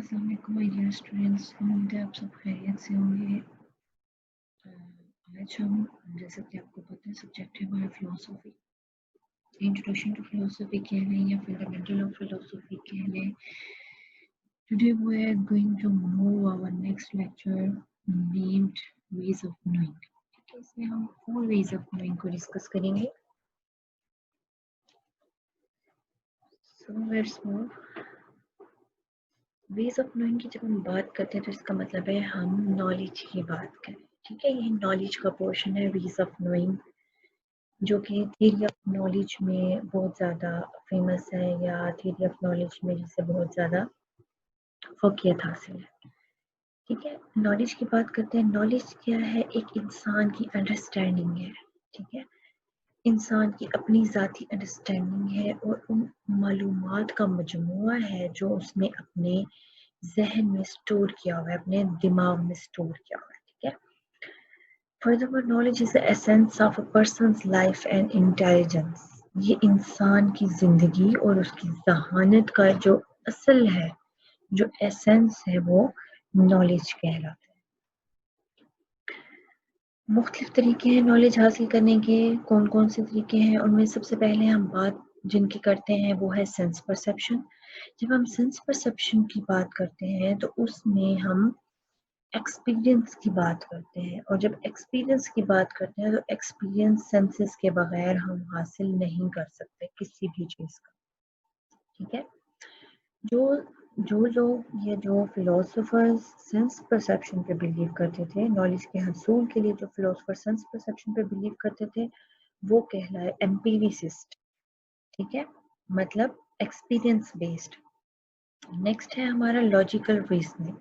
अस्सलाम वालेकुम my dear students, उम्मीद है आप सब खैरियत से होंगे। आज हम, जैसा कि आपको पता है, सब्जेक्ट है हमारा फिलोसफी। इंट्रोडक्शन टू फिलोसफी कह लें या फंडामेंटल ऑफ फिलोसफी कह लें। Today we are going to move our next lecture named ways of knowing. ठीक है, इसमें हम 4 वेज ऑफ नोइंग को डिस्कस करेंगे। So let's move. Ways of knowing की जब हम बात करते हैं तो इसका मतलब है हम नॉलेज की बात करें। ठीक है, ये नॉलेज का पोर्शन है वेज ऑफ नोइंग, जो कि थ्योरी ऑफ नॉलेज में बहुत ज़्यादा फेमस है, या थ्योरी ऑफ नॉलेज में जिसे बहुत ज़्यादा फौकियत हासिल है। ठीक है, नॉलेज की बात करते हैं। नॉलेज क्या है? एक इंसान की अंडरस्टैंडिंग है। ठीक है, इंसान की अपनी ज़ाती अंडरस्टैंडिंग है और उन मालूमात का मजमुआ है जो उसने अपने जहन में स्टोर किया हुआ है, अपने दिमाग में स्टोर किया हुआ है। ठीक है, furthermore knowledge is the essence of a persons life and intelligence. ये इंसान की जिंदगी और उसकी जहानत का जो असल है, जो एसेंस है, वो नॉलेज कहलाता है। मुख्तलिफ तरीके हैं नॉलेज हासिल करने के। कौन कौन से तरीके हैं? उनमें सबसे पहले हम बात जिनकी करते हैं वो है सेंस परसेप्शन। जब हम सेंस परसेप्शन की बात करते हैं तो उसमें हम एक्सपीरियंस की बात करते हैं, और जब एक्सपीरियंस की बात करते हैं तो एक्सपीरियंस सेंसेस के बगैर हम हासिल नहीं कर सकते किसी भी चीज़ का। ठीक है, जो जो लोग या जो फिलोसोफर्स सेंस परसेप्शन पे बिलीव करते थे, नॉलेज के हसूल के लिए जो फिलोसोफर सेंस परसेप्शन पे बिलीव करते थे, वो कहलाए एम्पीरिसिस्ट। ठीक है, मतलब एक्सपीरियंस बेस्ड। नेक्स्ट है हमारा लॉजिकल रीजनिंग।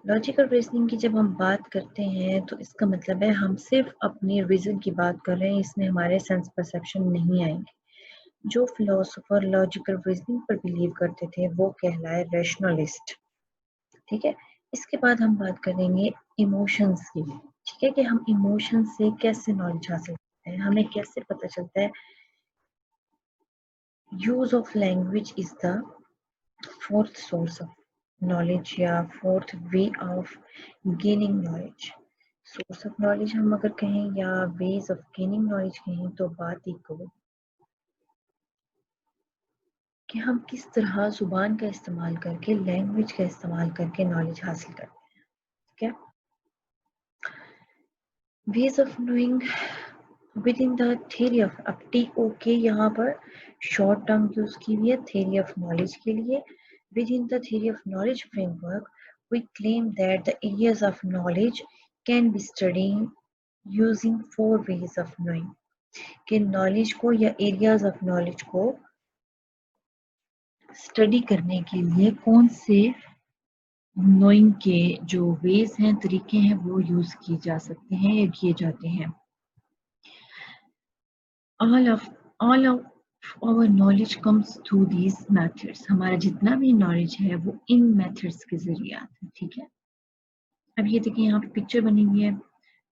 लॉजिकल रीजनिंग की जब हम बात करते हैं तो इसका मतलब है हम सिर्फ अपने रीजन की बात कर रहे हैं, इसमें हमारे सेंस परसेप्शन नहीं आएंगे। जो फिलोसोफर लॉजिकल रीजनिंग पर बिलीव करते थे वो कहलाए रैशनलिस्ट। ठीक है, इसके बाद हम बात करेंगे इमोशंस की। ठीक है, कि हम इमोशंस से कैसे नॉलेज हासिल करते हैं, हमें कैसे पता चलता है। Use of language is the fourth source of knowledge या fourth way of gaining knowledge. Source of knowledge हम अगर कहें या वेज ऑफ गेनिंग नॉलेज कहें तो बात ही को कि हम किस तरह जुबान का इस्तेमाल करके, लैंग्वेज का इस्तेमाल करके नॉलेज हासिल करते हैं। ठीक है, veg of knowing with in the theory of, अब TOK यहाँ पर शॉर्ट टर्म यूज की हुई है थ्योरी ऑफ नॉलेज के लिए। Within the theory of knowledge framework we claim that the areas of knowledge can be studied using 4 ways of knowing. कि knowledge को या एरियाज ऑफ नॉलेज को study करने के लिए कौन से नोइंग के जो वेज हैं, तरीके हैं, वो यूज किए जा सकते हैं या किए जाते हैं। all of our knowledge comes through these methods। हमारा जितना भी नॉलेज है वो इन मेथड्स के जरिए आता है। ठीक है, अब ये देखिए यहाँ पे पिक्चर बनी हुई है।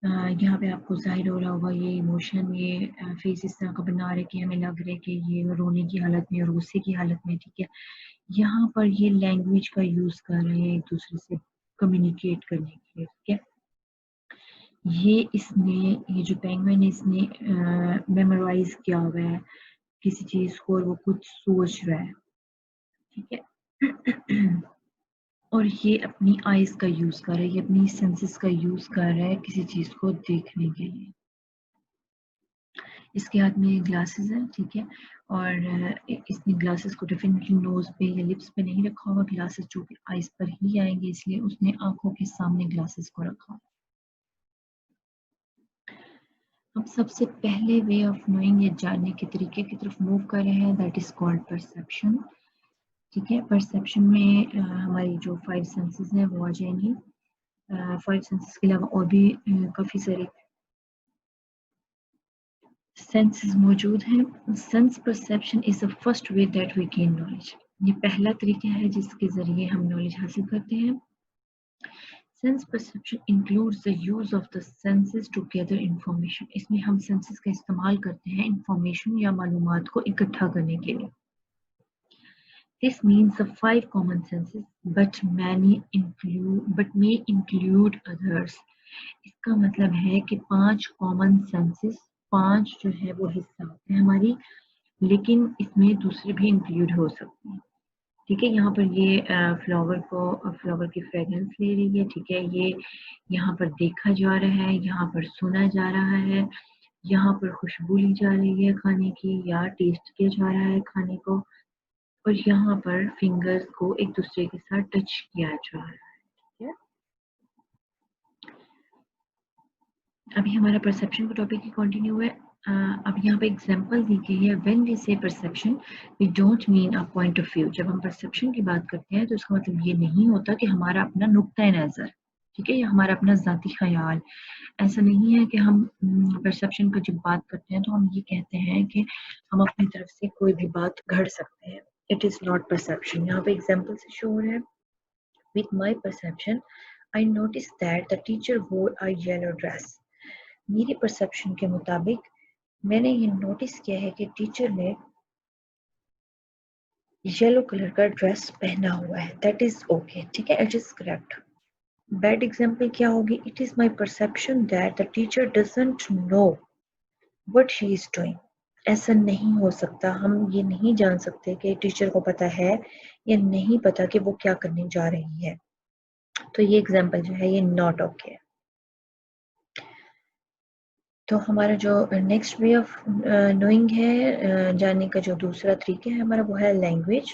यहाँ पे आपको जाहिर हो रहा होगा ये इमोशन, ये फेस इस तरह का बना रहे कि हमें लग रहा है कि ये रोने की हालत में और गुस्से की हालत में। ठीक है, यहाँ पर ये लैंग्वेज का यूज कर रहे हैं एक दूसरे से कम्युनिकेट करने के लिए। ठीक है, ये जो पेंगुइन है इसने मेमोराइज किया हुआ है किसी चीज को और वो कुछ सोच रहा है। ठीक है, और ये अपनी आईज का यूज कर रहा है, ये अपनी सेंसेस का यूज कर रहा है किसी चीज को देखने के लिए। इसके हाथ में ग्लासेस है। ठीक है, और इसने ग्लासेस को डेफिनेटली नोज पे या लिप्स पे नहीं रखा होगा, ग्लासेस जो कि आईज पर ही आएंगे, इसलिए उसने आंखों के सामने ग्लासेस को रखा। हम सबसे पहले वे ऑफ नोइंग या जानने के तरीके की तरफ मूव कर रहे हैं, दैट इज कॉल्ड परसेप्शन। ठीक है, परसेप्शन में हमारी जो 5 सेंसेस हैं वो आ जाएंगी। 5 सेंसेस के अलावा और भी काफ़ी सारे सेंसेस मौजूद हैं। Sense perception is the first way that we gain knowledge. ये पहला तरीका है जिसके ज़रिए हम नॉलेज हासिल करते हैं। Sense perception includes the use of the senses to gather information. इसमें हम सेंसेस का इस्तेमाल करते हैं इंफॉर्मेशन या मालूमात को इकट्ठा करने के लिए। This means the 5 common senses but may include others. इसका मतलब है कि 5 कॉमन सेंसेस, 5 जो है वो हिस्सा होते हैं हमारी, लेकिन इसमें दूसरे भी इंक्लूड हो सकते हैं। ठीक है, यहाँ पर ये फ्लावर की फ्रेगरेंस ले रही है। ठीक है, ये यहाँ पर देखा जा रहा है, यहाँ पर सुना जा रहा है, यहाँ पर खुशबू ली जा रही है खाने की या टेस्ट किया जा रहा है खाने को, और यहाँ पर फिंगर्स को एक दूसरे के साथ टच किया जा रहा है। ठीक है, अभी हमारा परसेप्शन का टॉपिक ही कंटिन्यू है। अब यहाँ पे एग्जांपल दी गई है। When we say perception we don't mean a point of view. जब हम परसेप्शन की बात करते हैं तो इसका मतलब ये नहीं होता कि हमारा अपना नुक्ता नज़र, ठीक है, या हमारा अपना ज़ाती ख्याल। ऐसा नहीं है कि हम परसेप्शन का जब बात करते हैं तो हम ये कहते हैं कि हम अपनी तरफ से कोई भी बात गढ़ सकते हैं। It is not perception. यहाँ पे एग्जाम्पल से शो हो रहा है। With my perception I notice that the teacher वोर अ येलो ड्रेस। मेरी परसेप्शन के मुताबिक मैंने ये नोटिस किया है कि टीचर ने येलो कलर का ड्रेस पहना हुआ है। दैट इज ओके, ठीक है, it is correct. Bad example क्या होगी? It is my perception that the teacher doesn't know what she is doing. ऐसा नहीं हो सकता, हम ये नहीं जान सकते कि टीचर को पता है या नहीं पता कि वो क्या करने जा रही है। तो ये एग्जाम्पल जो है ये नॉट ओके है। तो हमारा जो नेक्स्ट वे ऑफ नोइंग है, जानने का जो दूसरा तरीका है हमारा, वो है लैंग्वेज।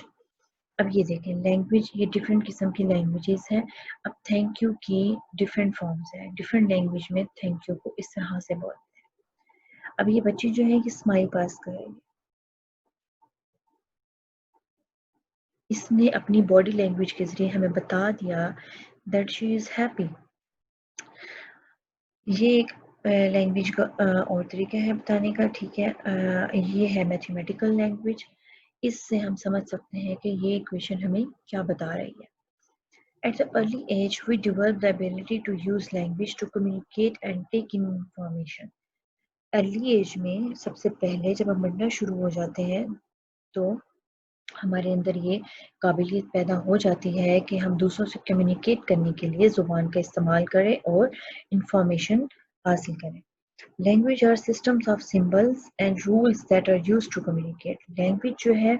अब ये देखें, लैंग्वेज, ये डिफरेंट किस्म की लैंग्वेजेस हैं। अब थैंक यू की डिफरेंट फॉर्म्स हैं। डिफरेंट लैंग्वेज में थैंक यू को इस तरह से बोलते हैं। अब ये बच्ची जो है ये स्माइल पास करेगी। इसने अपनी बॉडी लैंग्वेज के जरिए हमें बता दिया दैट शी इज हैप्पी। ये एक लैंग्वेज का और तरीका है बताने का, ठीक है। ये है मैथमेटिकल लैंग्वेज। इससे हम समझ सकते हैं कि ये इक्वेशन हमें क्या बता रही है। At the early age, we develop the ability to use language to communicate and take in information. Early age में सबसे पहले जब हम पढ़ना शुरू हो जाते हैं तो हमारे अंदर ये काबिलियत पैदा हो जाती है कि हम दूसरों से कम्युनिकेट करने के लिए ज़ुबान का इस्तेमाल करें और इंफॉर्मेशन हासिल करें। Language are systems of symbols and rules that are used to communicate. Language जो है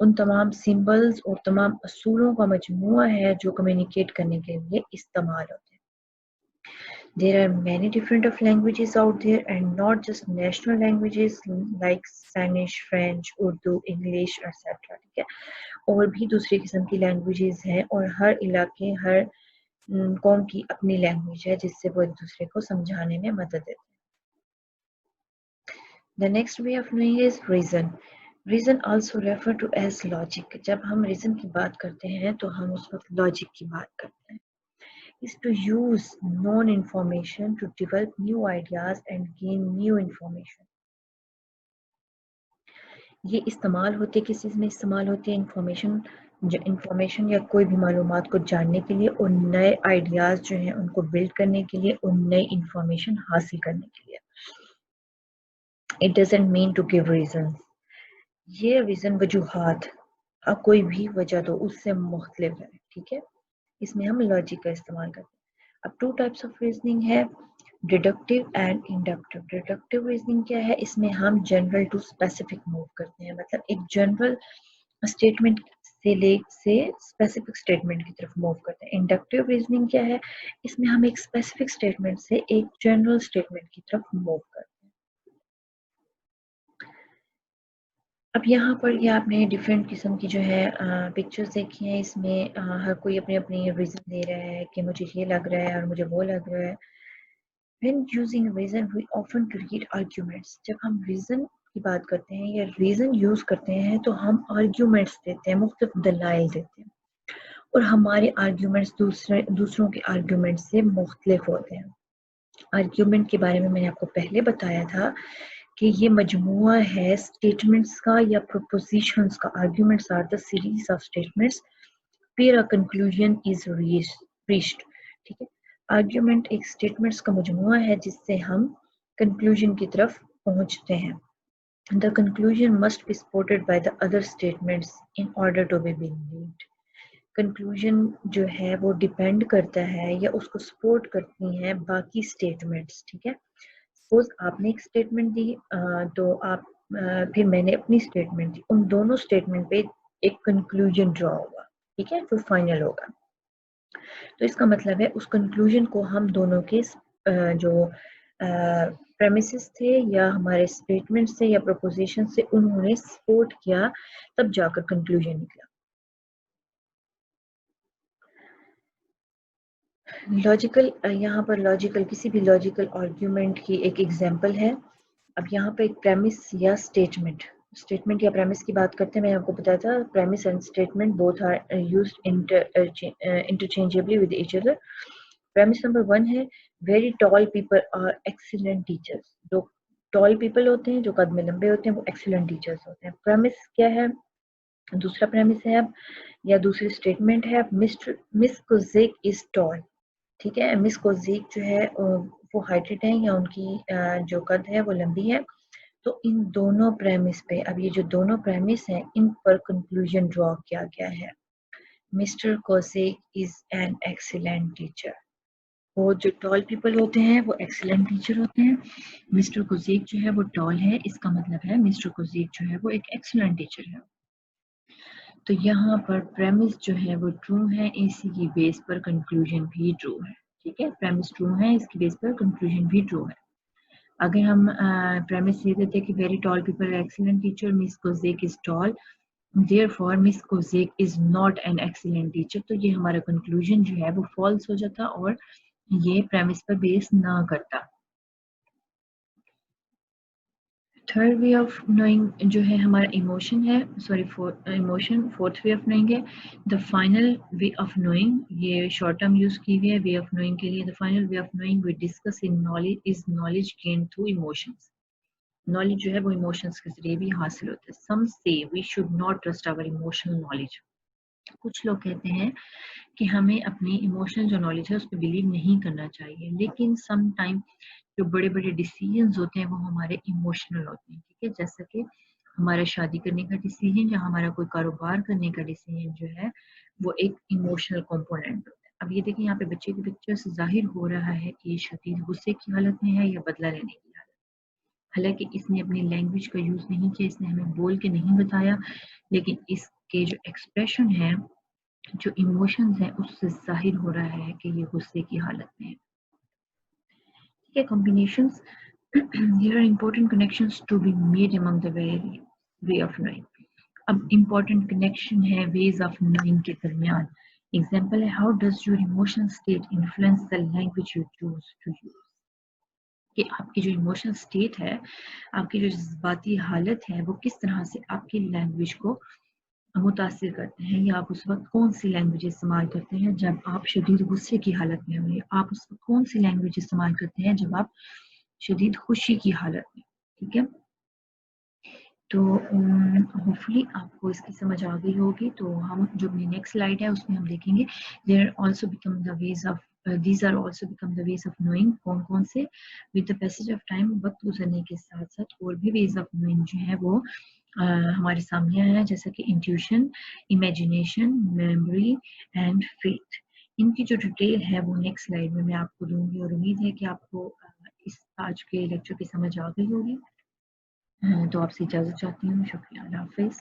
उन तमाम सिंबल्स और तमाम असूलों का मजमूआ है जो कम्युनिकेट करने के लिए इस्तेमाल होते हैं। There are many different of languages out there and not just national languages like Spanish, French, Urdu, English, etc. ठीक है, और भी दूसरी किस्म की लैंग्वेजेस हैं और हर इलाके, हर कौम की अपनी लैंग्वेज है जिससे वो एक दूसरे को समझाने में मदद देते हैं। The next way of knowing is reason. Reason also referred to as logic. जब हम reason की बात करते हैं तो हम उस वक्त logic की बात करते हैं। Is to use known information to develop new ideas and gain new information. ये इस्तेमाल होते किस चीज़ में इस्तेमाल होते हैं? इंफॉर्मेशन या कोई भी मालूमात को जानने के लिए और नए आइडियाज जो हैं उनको बिल्ड करने के लिए और नई इंफॉर्मेशन हासिल करने के लिए। It doesn't mean to give reasons. ये रीजन वजूहात, अब कोई भी वजह दो उससे मुख्तलिफ है, ठीक है। इसमें हम लॉजिक का इस्तेमाल करते हैं। अब 2 टाइप्स ऑफ रीजनिंग है, deductive and inductive. Deductive reasoning क्या है? इसमें हम जनरल टू स्पेसिफिक मूव करते हैं, मतलब एक जनरल स्टेटमेंट से स्पेसिफिक स्टेटमेंट की तरफ मूव करते हैं। इंडक्टिव रीजनिंग क्या है? इसमें हम एक स्पेसिफिक स्टेटमेंट से एक जनरल स्टेटमेंट की तरफ मूव करते हैं। अब यहाँ पर ये आपने डिफरेंट किस्म की जो है पिक्चर्स देखी हैं। इसमें हर कोई अपने अपने रीज़न दे रहा है कि मुझे ये लग रहा है और मुझे वो लग रहा है। When using reason we often create arguments. जब हम रीज़न की बात करते हैं या रीज़न यूज़ करते हैं तो हम आर्ग्यूमेंट्स देते हैं, मुख्तलिफ दलाइल देते हैं और हमारे आर्ग्यूमेंट्स दूसरों के आर्ग्यूमेंट से मुख्तलिफ होते हैं। आर्ग्यूमेंट के बारे में मैंने आपको पहले बताया था कि ये मजमूआ है स्टेटमेंट्स का या प्रोपोजिशंस का। Arguments are the series of statements फिर अ कंक्लूजन इज रीच्ड, ठीक है। आर्ग्यूमेंट एक स्टेटमेंट्स का मजमूआ है जिससे हम कंक्लूजन की तरफ पहुंचते हैं। The conclusion must be supported by the other statements in order to be believed. Conclusion جو ہے وہ ڈیپینڈ کرتا ہے یا اس کو سپورٹ کرتی ہیں باقی اسٹیٹمنٹس. ٹھیک ہے، سپوز آپ نے ایک اسٹیٹمنٹ دی تو آپ پھر میں نے اپنی اسٹیٹمنٹ دی، ان دونوں اسٹیٹمنٹ پہ ایک کنکلوژن ڈرا ہوگا. ٹھیک ہے، جو فائنل ہوگا. تو اس کا مطلب ہے اس کنکلوژن کو ہم دونوں کے جو پریمیسز تھے یا ہمارے اسٹیٹمنٹس تھے یا پروپوزیشن سے انہوں نے سپورٹ کیا، تب جا کر کنکلوژن نکلا. لاجیکل، یہاں پر لاجیکل کسی بھی لاجیکل آرگیومنٹ کی ایک ایگزامپل ہے. اب یہاں پہ ایک پریمس یا اسٹیٹمنٹ یا پریمس کی بات کرتے ہیں. میں آپ کو بتایا تھا premise and statement both are used interchangeably with each other. Premise number 1 ہے very tall people are excellent teachers. جو ٹال پیپل ہوتے ہیں، جو قد میں لمبے ہوتے ہیں، وہ ایکسیلنٹ ٹیچرز ہوتے ہیں. پریمس کیا ہے؟ دوسرا پریمس ہے اب یا دوسری اسٹیٹمنٹ ہے مس کوزیک از ٹال. ٹھیک ہے، مس کوزیک جو ہے وہ ہائٹڈ ہیں یا ان کی جو قد ہے وہ لمبی ہے. تو ان دونوں پریمس پہ، اب یہ جو دونوں پریمس ہیں ان پر کنکلوژن ڈرا کیا گیا ہے. Mr Kozik is an excellent teacher. وہ جو ٹال پیپل ہوتے ہیں وہ ایکسیلنٹ ٹیچر ہوتے ہیں. مسٹر کوزیک جو ہے وہ ٹال ہے، اس کا مطلب ہے مسٹر کوزیک جو ہے وہ ایک ایکسیلنٹ ٹیچر ہے. تو یہاں پر پریمس جو ہے وہ ٹرو ہے، اسی کی بیس پر کنکلوژن بھی ٹرو ہے. ٹھیک ہے، پریمس ٹرو ہے، اس کی بیس پر کنکلوژن بھی ٹرو ہے. اگر ہم پریمس یہ دیتے کہ very tall people excellent teacher, Miss Kozik is tall, therefore Miss Kozik is not an excellent teacher, تو یہ ہمارا کنکلوژن جو ہے وہ فالس ہو جاتا اور یہ پریمس پر بیس نہ کرتا. تھرڈ وے آف نوئنگ جو ہے ہمارا ایموشن ہے، emotion. Fourth way of knowing ہے the final way of knowing. یہ شارٹ ٹرم یوز کی ہوئی ہے وے آف نوئنگ کے لیے. The final way of knowing we discuss in knowledge is knowledge gain through emotions. Knowledge جو ہے وہ ایموشنز کے ذریعے بھی حاصل ہوتا ہے. Some say we should not trust our emotional knowledge. کچھ لوگ کہتے ہیں کہ ہمیں اپنی ایموشنل جو نالج ہے اس پہ بلیو نہیں کرنا چاہیے، لیکن سم ٹائم جو بڑے بڑے ڈیسیژنز ہوتے ہیں وہ ہمارے ایموشنل ہوتے ہیں. ٹھیک ہے، جیسا کہ ہمارا شادی کرنے کا ڈیسیژن یا ہمارا کوئی کاروبار کرنے کا ڈیسیژن جو ہے وہ ایک ایموشنل کمپوننٹ ہوتا ہے. اب یہ دیکھیں یہاں پہ بچے کے پکچر سے ظاہر ہو رہا ہے کہ یہ شدید غصے کی حالت میں ہے یا بدلہ لینے کی حالت. حالانکہ اس نے اپنی لینگویج کا یوز نہیں کیا، اس نے ہمیں بول کے نہیں بتایا، لیکن اس کے جو ایکسپریشن ہے، جو ایموشنز ہیں، اس سے ظاہر ہو رہا ہے کہ یہ غصے کی حالت میں ہے. ٹھیک ہے، combinations there are important connections to be made among the way of knowing. اب important connection ہے ways of knowing کے درمیان. example ہے how does your emotional state influence the language you choose to use. کہ آپ کی جو emotional state ہے، آپ کی جو جذباتی حالت ہے، وہ کس طرح سے آپ کی لینگویج کو متاثر کرتے ہیں، یا آپ اس وقت کون سی لینگویج استعمال کرتے ہیں جب آپ شدید غصے کی حالت میں ہوئے، آپ اس وقت کون سی لینگویج استعمال کرتے ہیں جب آپ شدید خوشی کی حالت میں. ٹھیک ہے، تو ہوپفلی آپ کو اس کی سمجھ آ گئی ہوگی. تو ہم جو اپنی نیکسٹ سلائیڈ ہے اس میں ہم دیکھیں گے there also become the ways of these are also become the ways of knowing. کون کون سے with the passage of time, وقت گزرنے کے ساتھ ساتھ اور بھی ویز آف نوئنگ جو ہے وہ ہمارے سامنے آیا ہے، جیسا کہ intuition, imagination, memory and faith. ان کی جو ڈیٹیل ہے وہ نیکسٹ سلائیڈ میں آپ کو دوں گی، اور امید ہے کہ آپ کو اس آج کے لیکچر کی سمجھ آ گئی ہوگی. تو آپ سے اجازت چاہتی ہوں. شکریہ، اللہ حافظ.